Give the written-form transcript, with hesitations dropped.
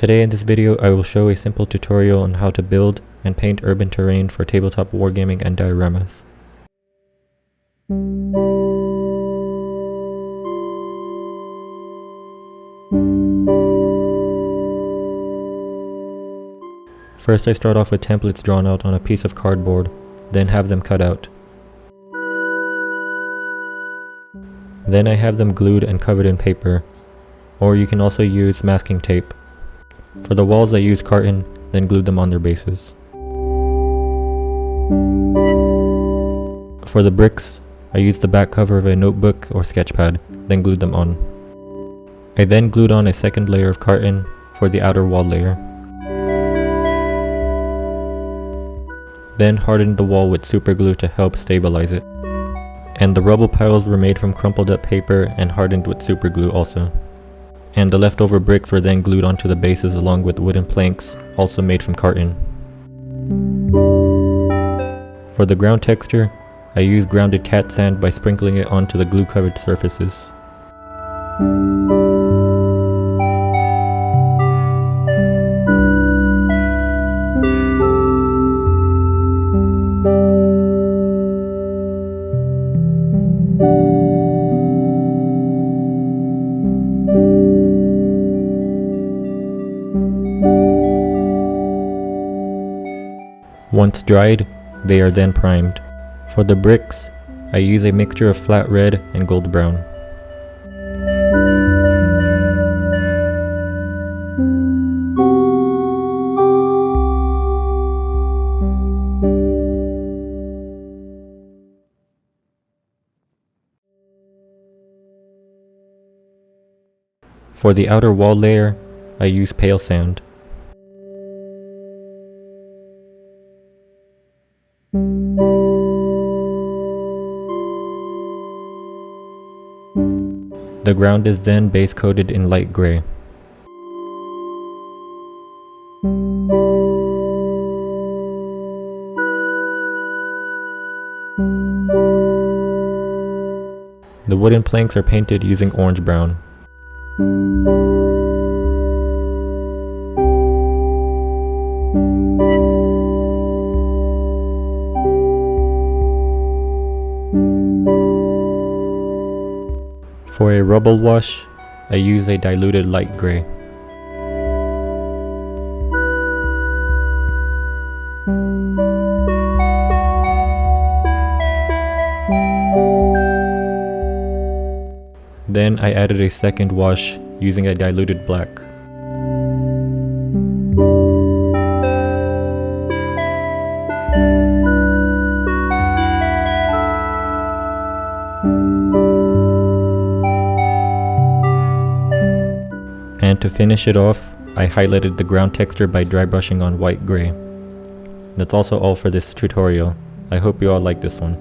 Today in this video I will show a simple tutorial on how to build and paint urban terrain for tabletop wargaming and dioramas. First I start off with templates drawn out on a piece of cardboard, then have them cut out. Then I have them glued and covered in paper, or you can also use masking tape. For the walls I used carton, then glued them on their bases. For the bricks, I used the back cover of a notebook or sketchpad, then glued them on. I then glued on a second layer of carton for the outer wall layer. Then hardened the wall with super glue to help stabilize it. And the rubble piles were made from crumpled up paper and hardened with super glue also. And the leftover bricks were then glued onto the bases along with wooden planks, also made from carton. For the ground texture, I used grounded cat sand by sprinkling it onto the glue covered surfaces. Once dried, they are then primed. For the bricks, I use a mixture of flat red and gold brown. For the outer wall layer, I use pale sand. The ground is then base coated in light gray. The wooden planks are painted using orange brown. For a rubble wash, I use a diluted light gray. Then I added a second wash using a diluted black. And to finish it off, I highlighted the ground texture by dry brushing on white gray. That's also all for this tutorial. I hope you all like this one.